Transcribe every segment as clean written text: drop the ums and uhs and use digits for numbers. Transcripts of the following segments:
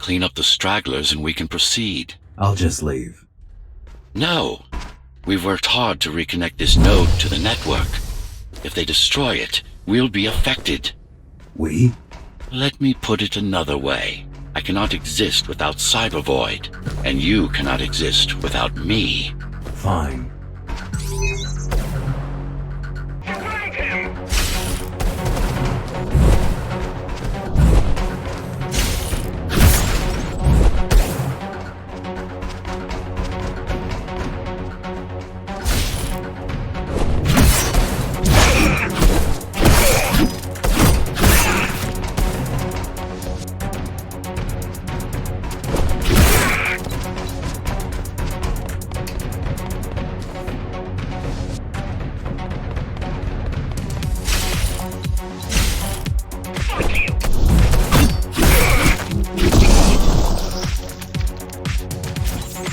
Clean up the stragglers and we can proceed. I'll just leave. No. We've worked hard to reconnect this node to the network. If they destroy it, we'll be affected. We? Let me put it another way. I cannot exist without Cybervoid, and you cannot exist without me. Fine.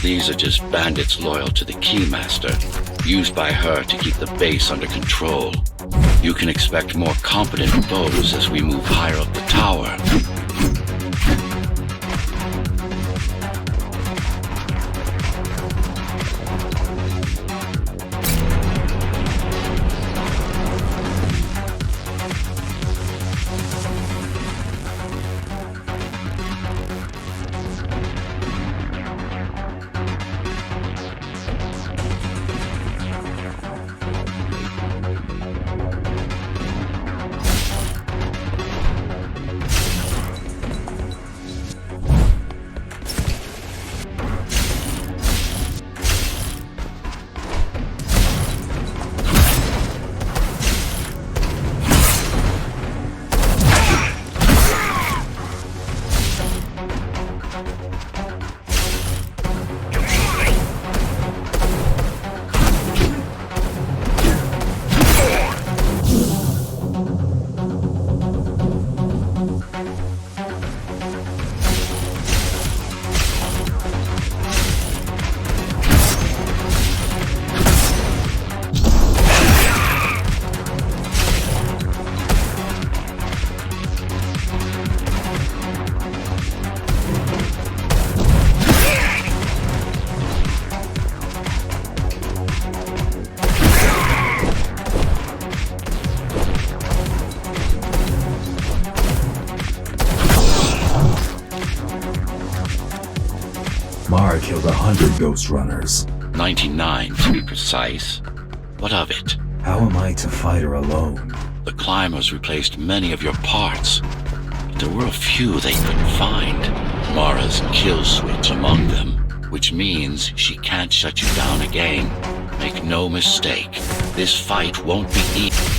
These are just bandits loyal to the Keymaster, used by her to keep the base under control. You can expect more competent foes as we move higher up the tower. Mara killed 100 Ghostrunners. 99 to be precise. What of it? How am I to fight her alone? The climbers replaced many of your parts, but there were a few they couldn't find. Mara's kill switch among them, which means she can't shut you down again. Make no mistake, this fight won't be easy.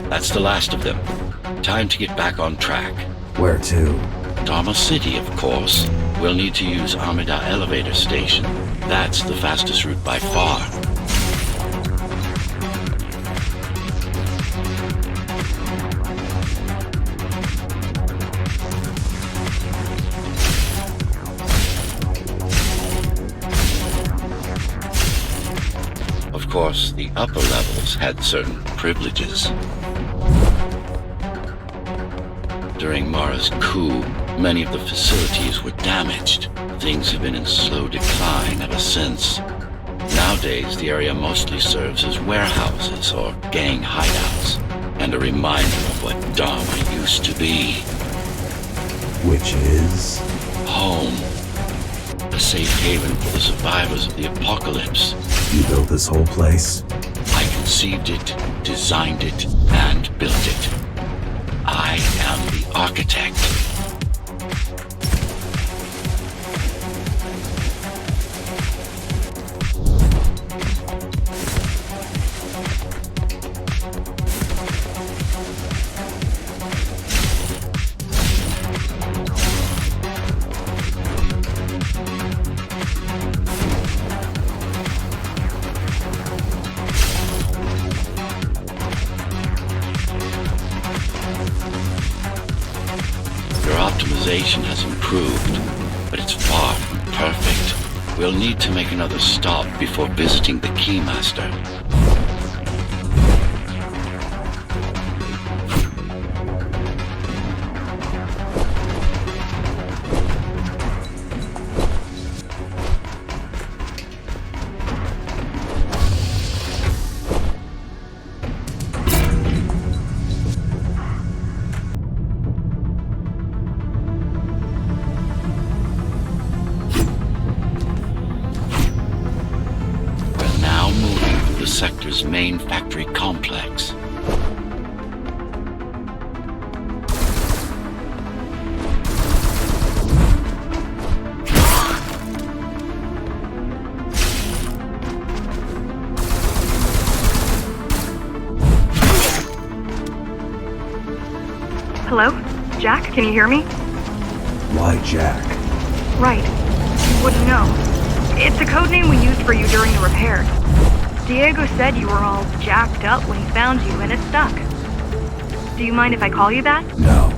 That's the last of them. Time to get back on track. Where to? Dharma City, of course. We'll need to use Amida Elevator Station. That's the fastest route by far. Of course, the upper levels had certain privileges. During Mara's coup, many of the facilities were damaged. Things have been in slow decline ever since. Nowadays, the area mostly serves as warehouses or gang hideouts, and a reminder of what Dharma used to be. Which is? Home. A safe haven for the survivors of the apocalypse. You built this whole place? I conceived it, designed it, and built it. I am the architect. Optimization has improved, but it's far from perfect. We'll need to make another stop before visiting the Keymaster. Sector's main factory complex. Hello? Jack, can you hear me? Why Jack? Right. You wouldn't know. It's a code name we used for you during the repairs. Diego said you were all jacked up when he found you, and it stuck. Do you mind if I call you that? No.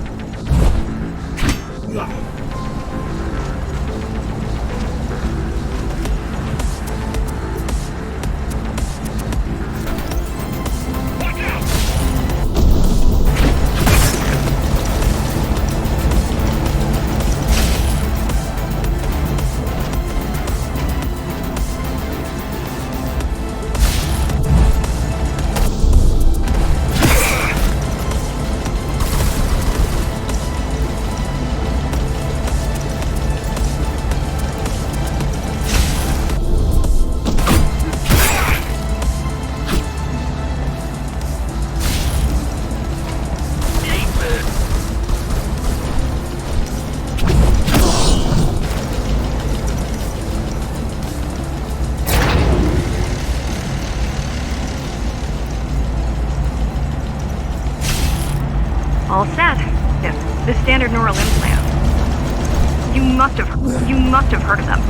All set. Yes, the standard neural implants. You must have heard of them.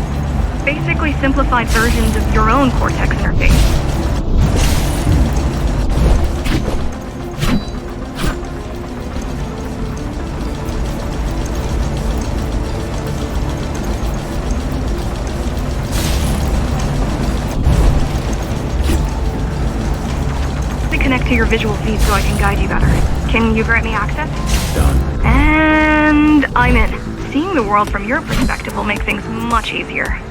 Basically simplified versions of your own cortex interface. Connect to your visual feed so I can guide you better. Can you grant me access? Done. And I'm in. Seeing the world from your perspective will make things much easier.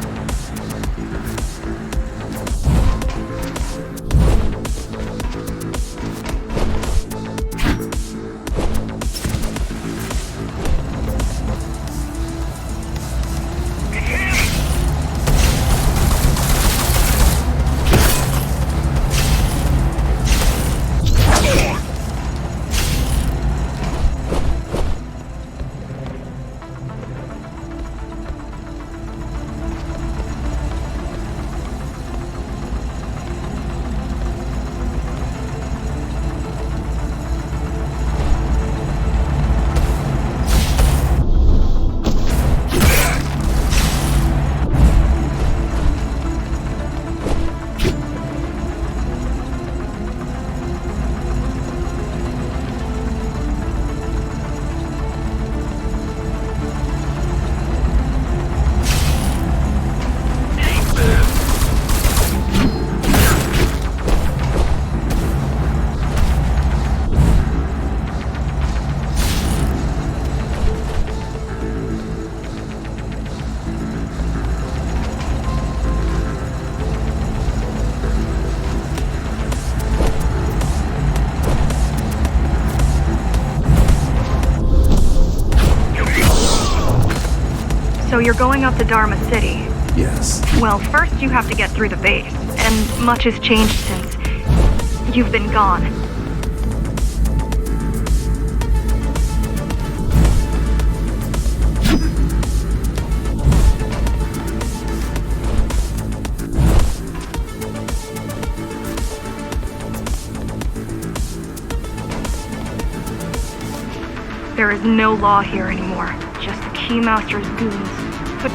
So you're going up to Dharma City. Yes. Well, first you have to get through the base, and much has changed since you've been gone. There is no law here anymore, just the Keymaster's goons. But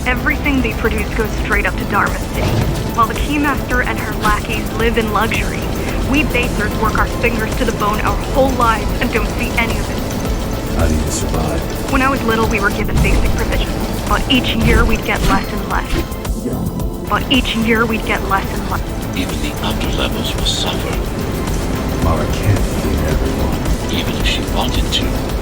everything they produce goes straight up to Dharma City. While the Keymaster and her lackeys live in luxury, we basers work our fingers to the bone our whole lives and don't see any of it. How do you survive? When I was little, we were given basic provisions, but each year we'd get less and less. Even the upper levels will suffer, Mara can't feed everyone. even if she wanted to.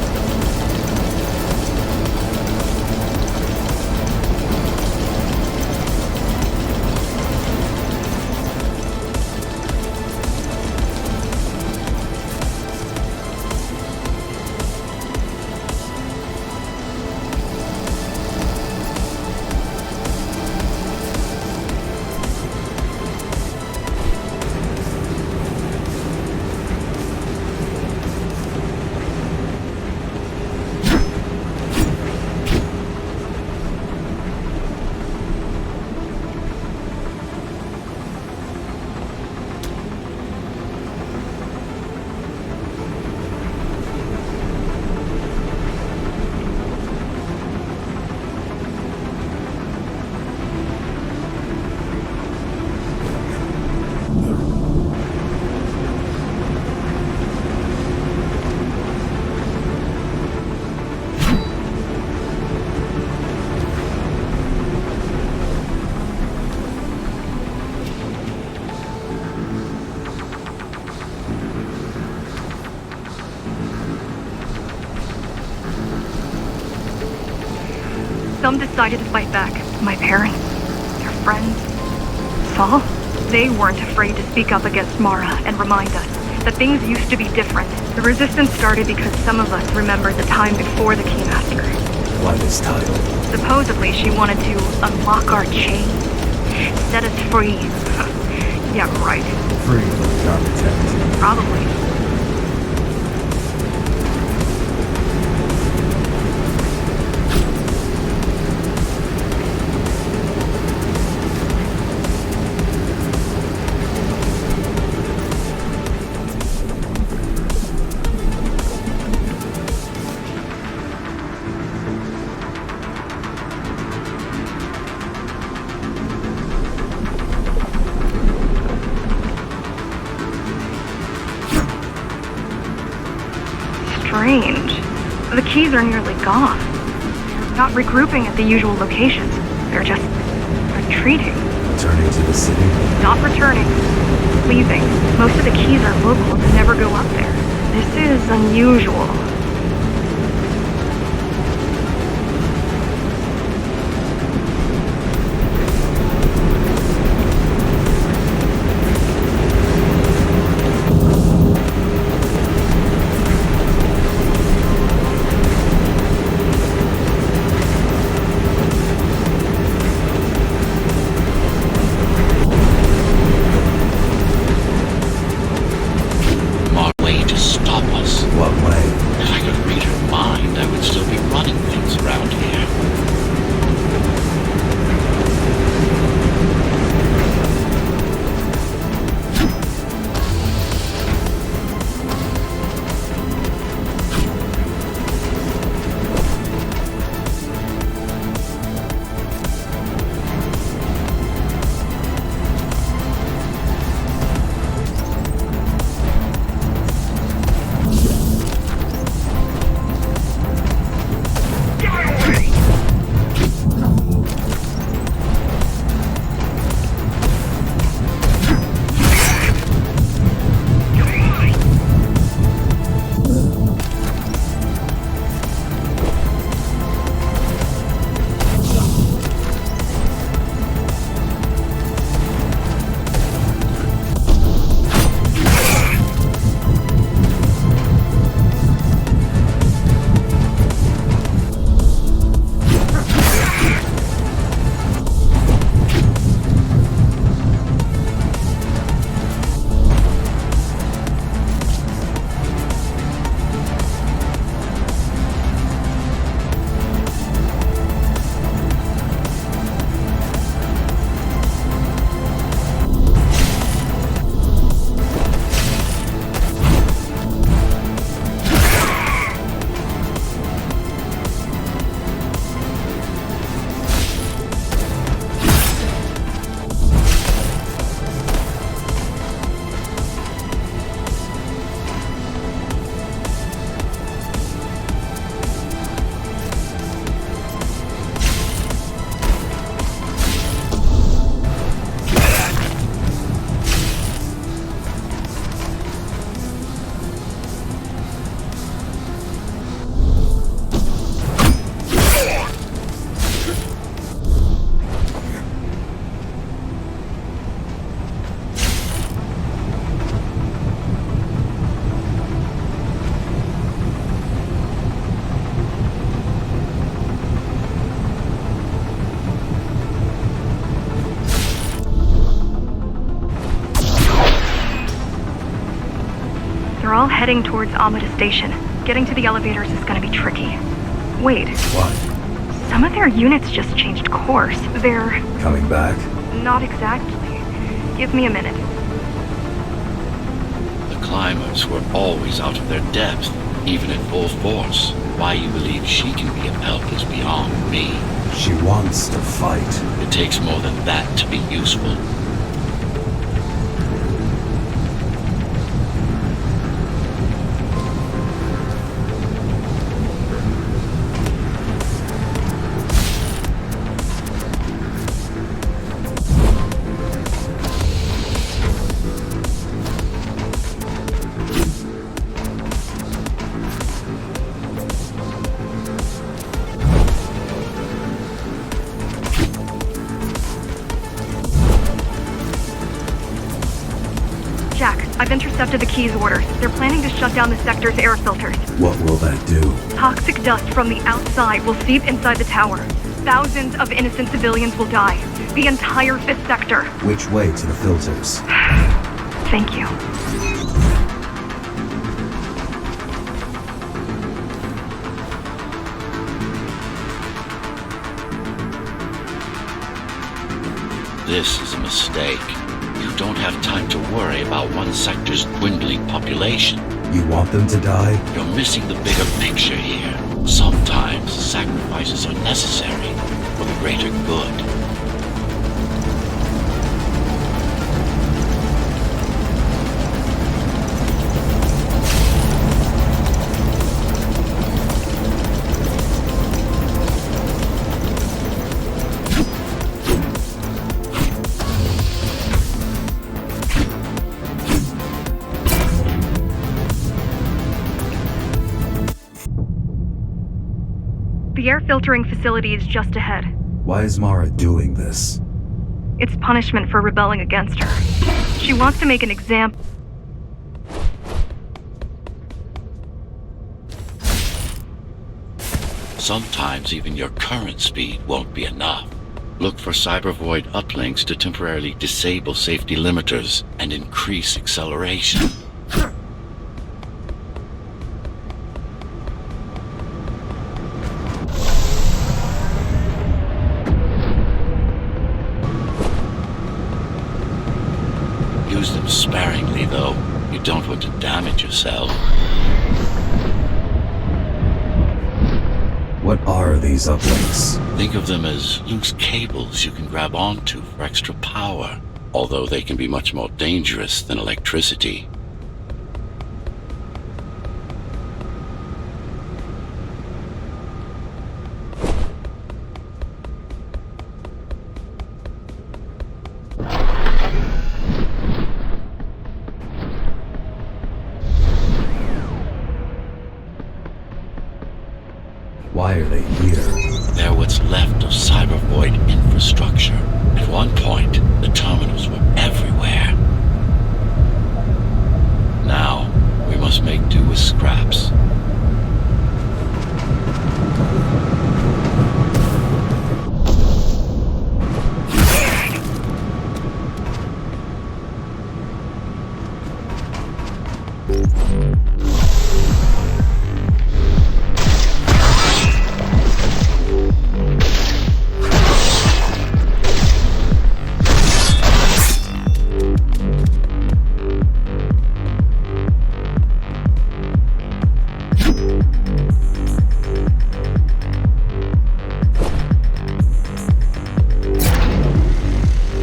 Some decided to fight back. My parents, their friends, Saul. They weren't afraid to speak up against Mara and remind us that things used to be different. The resistance started because some of us remembered the time before the Keymaster. Why this title? Supposedly she wanted to unlock our chains, set us free. Yeah, right. Free from the architect. Probably. Strange. The keys are nearly gone. They're not regrouping at the usual locations. They're just retreating. Returning to the city? Not returning. Leaving. Most of the keys are locals and never go up there. This is unusual. What way? all heading towards Amada Station. Getting to the elevators is gonna be tricky. Wait, What? some of their units just changed course. They're... Coming back? not exactly. Give me a minute. The climbers were always out of their depth, even at full force. Why you believe she can be of help is beyond me. She wants to fight. It takes more than that to be useful. I've intercepted the Key's orders. They're planning to shut down the sector's air filters. What will that do? Toxic dust from the outside will seep inside the tower. Thousands of innocent civilians will die. The entire 5th sector. Which way to the filters? Thank you. This is a mistake. You don't have time to worry about one sector's dwindling population. You want them to die? You're missing the bigger picture here. Sometimes sacrifices are necessary for the greater good. The air filtering facility is just ahead. Why is Mara doing this? It's punishment for rebelling against her. She wants to make an example. Sometimes even your current speed won't be enough. Look for cybervoid uplinks to temporarily disable safety limiters and increase acceleration. Use them sparingly, though. You don't want to damage yourself. What are these uplinks? Think of them as loose cables you can grab onto for extra power, although they can be much more dangerous than electricity. Why are they here? They're what's left of cybervoid infrastructure. At one point, the terminals were everywhere. Now, we must make do with scraps.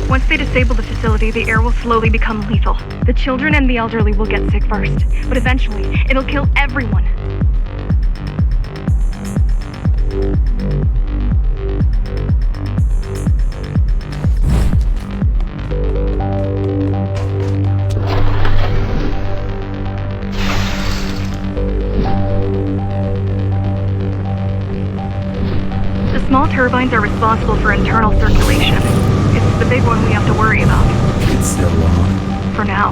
Once they disable the facility, the air will slowly become lethal. The children and the elderly will get sick first, but eventually, it'll kill everyone. The small turbines are responsible for internal circulation. It's the big one we have to worry about. It's still on. For now.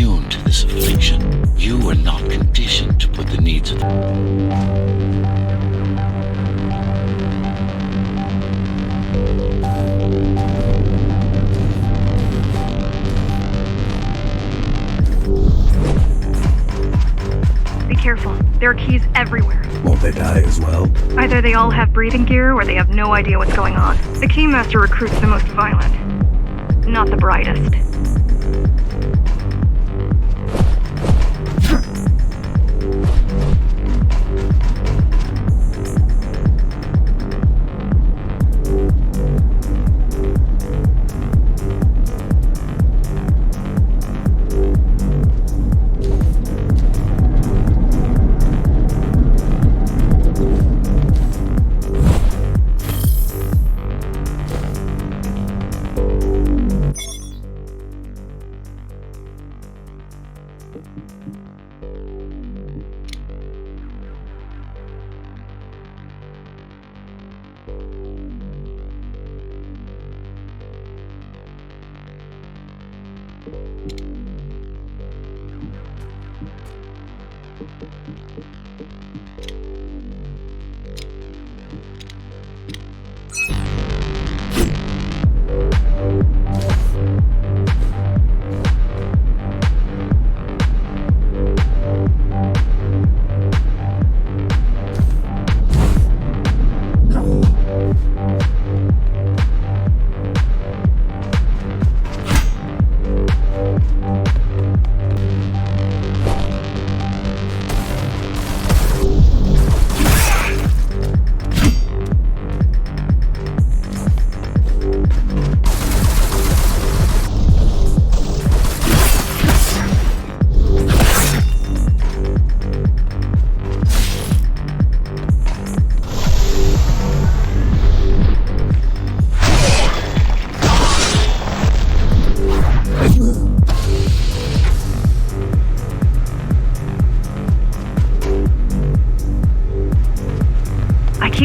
immune to this affliction. You are not conditioned to put the needs of Be careful. There are keys everywhere. Won't they die as well? Either they all have breathing gear or they have no idea what's going on. The Keymaster recruits the most violent. Not the brightest.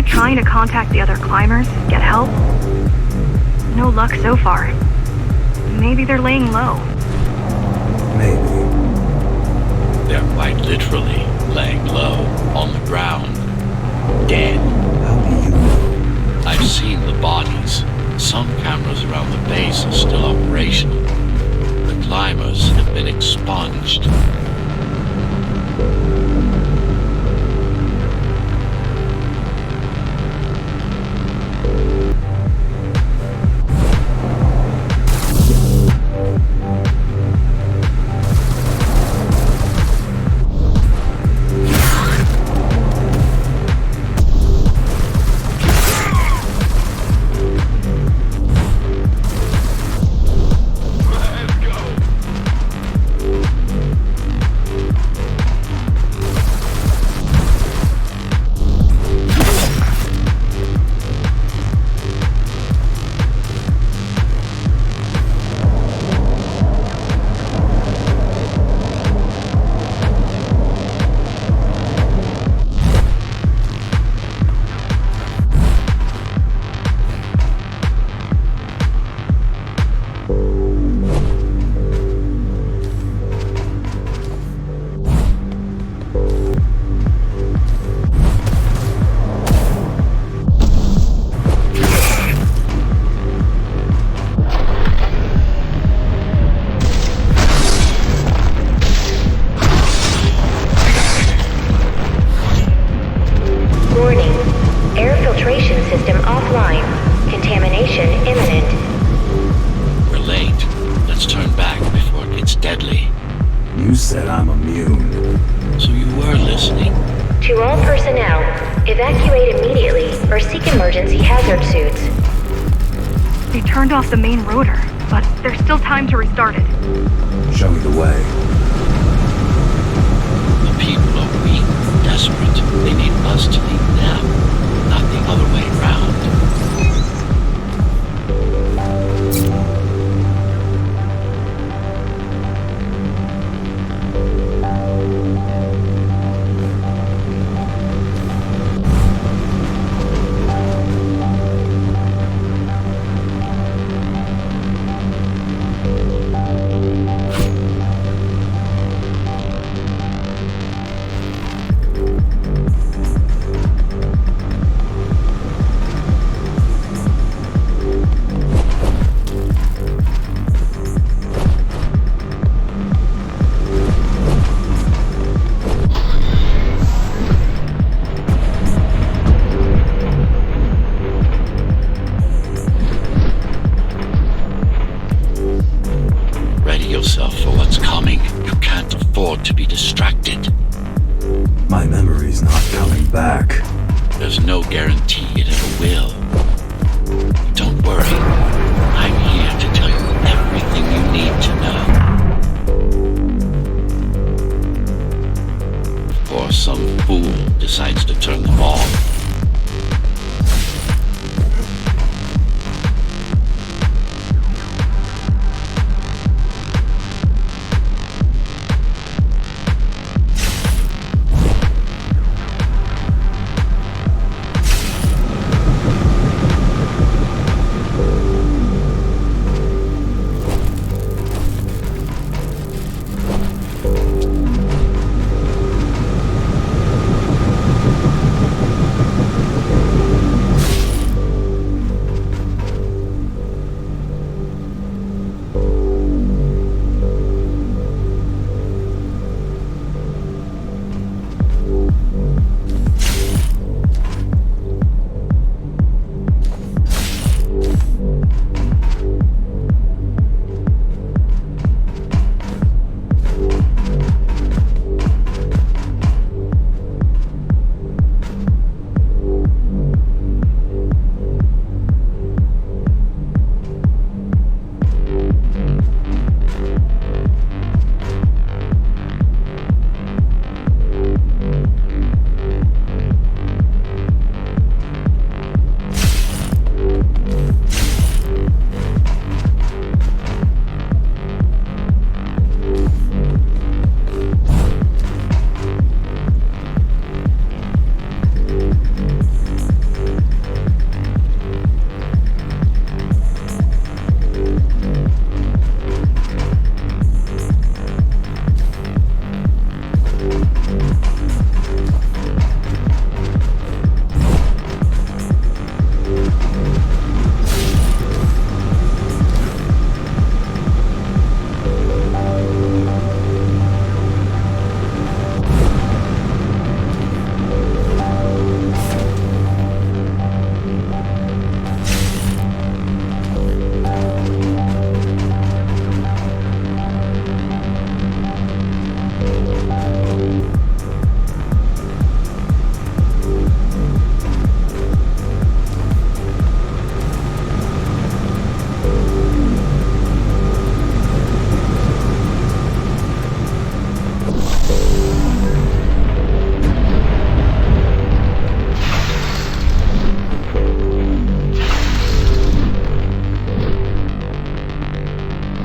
Trying to contact the other climbers, get help. No luck so far. Maybe they're laying low. Maybe. They're quite literally laying low on the ground, dead. How do you know? I've seen the bodies. Some cameras around the base are still operational. The climbers have been expunged. You said I'm immune. So you were listening. To all personnel, evacuate immediately or seek emergency hazard suits. They turned off the main rotor, but there's still time to restart it. Show me the way. The people are weak, desperate. They need us to lead them, not the other way around. afford to be distracted. My memory's not coming back. There's no guarantee it ever will. Don't worry. I'm here to tell you everything you need to know. Or some fool decides to turn them off.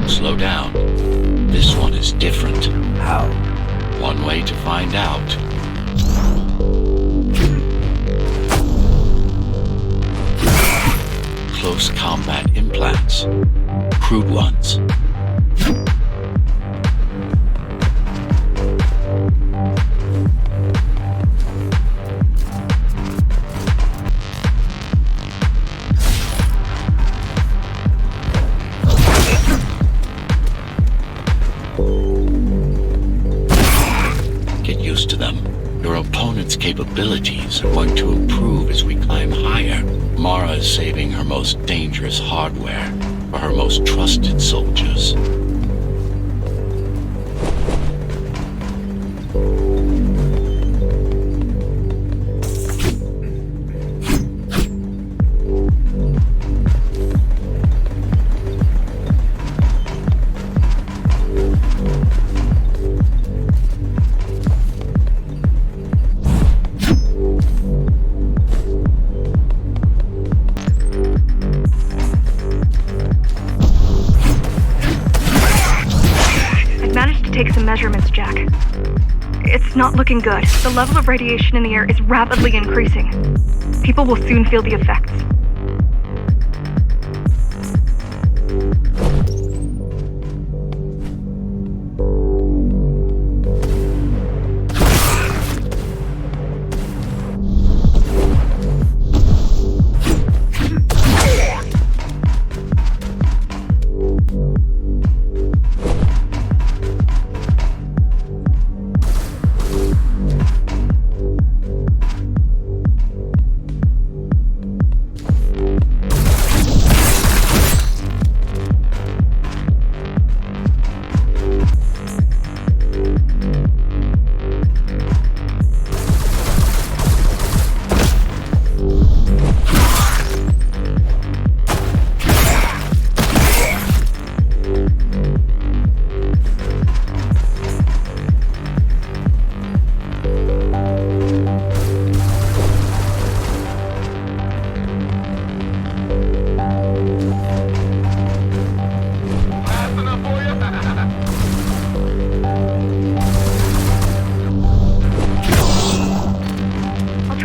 Slow down. This one is different. How? One way to find out. Close combat implants. Crude ones. Get used to them. Your opponent's capabilities are going to improve as we climb higher. Mara is saving her most dangerous hardware for her most trusted soldiers. Take some measurements, Jack. It's not looking good. The level of radiation in the air is rapidly increasing. People will soon feel the effects.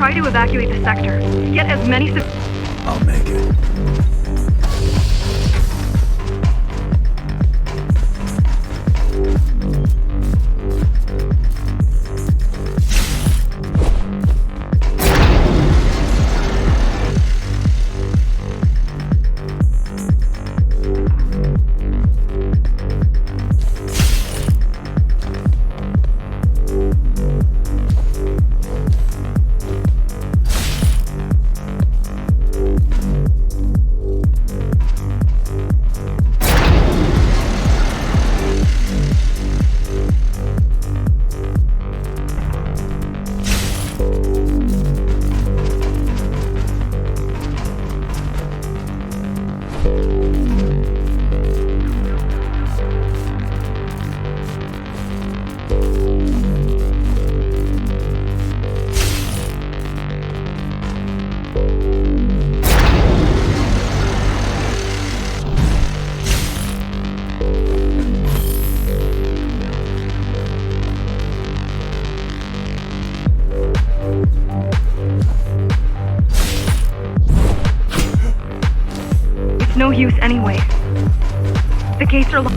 Try to evacuate the sector. Get as many I'll make it. No use anyway. The gates are locked.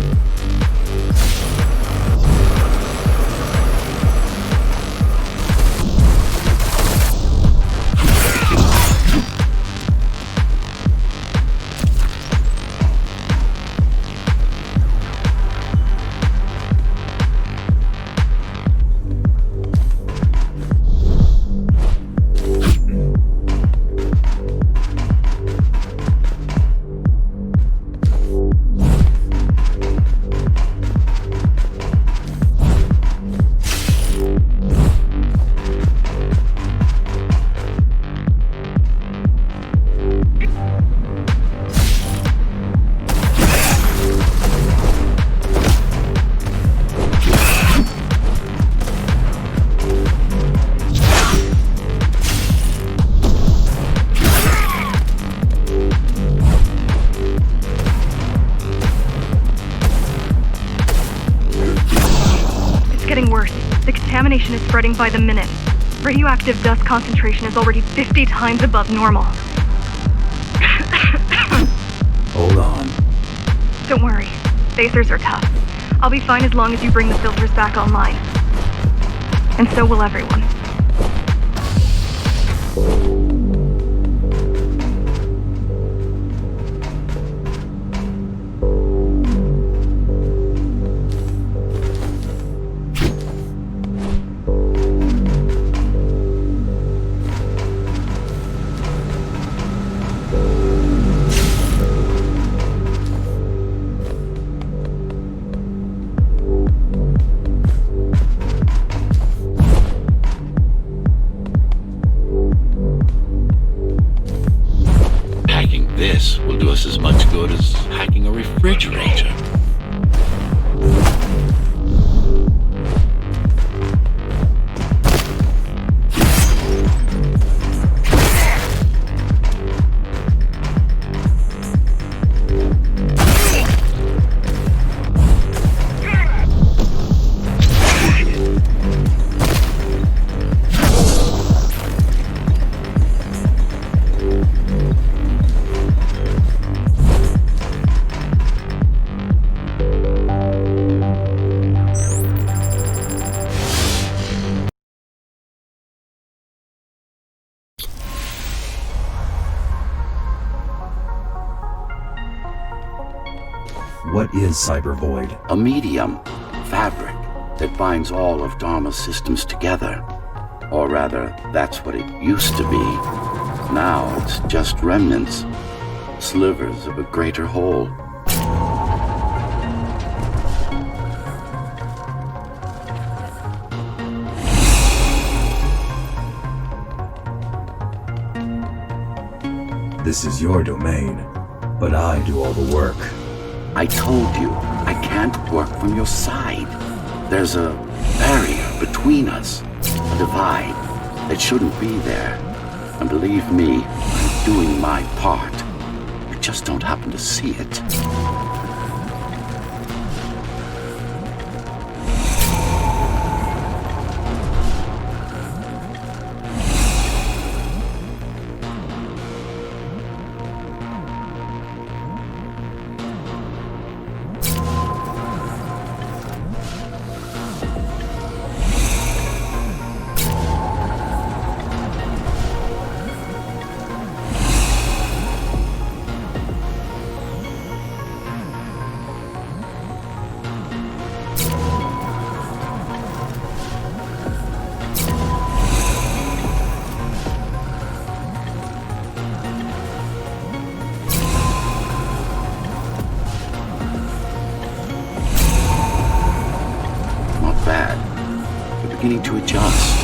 Contamination is spreading by the minute. Radioactive dust concentration is already 50 times above normal. Hold on. Don't worry. Phasers are tough. I'll be fine as long as you bring the filters back online. And so will everyone. This will do us as much good as hacking a refrigerator. What is Cyber Void? A medium, fabric, that binds all of Dharma's systems together. Or rather, that's what it used to be. Now it's just remnants, slivers of a greater whole. This is your domain, but I do all the work. I told you, I can't work from your side. There's a barrier between us, a divide that shouldn't be there. And believe me, I'm doing my part. You just don't happen to see it. bad. You're beginning to adjust.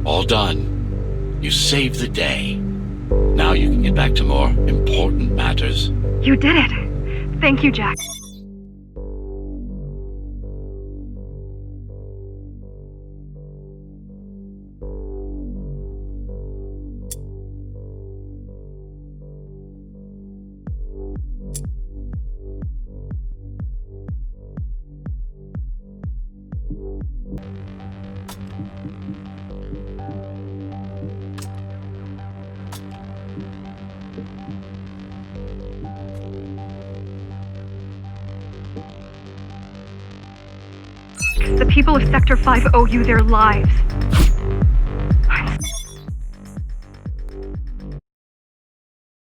All done. You saved the day. Now you can get back to more important matters. You did it. Thank you, Jack. The people of Sector 5 owe you their lives.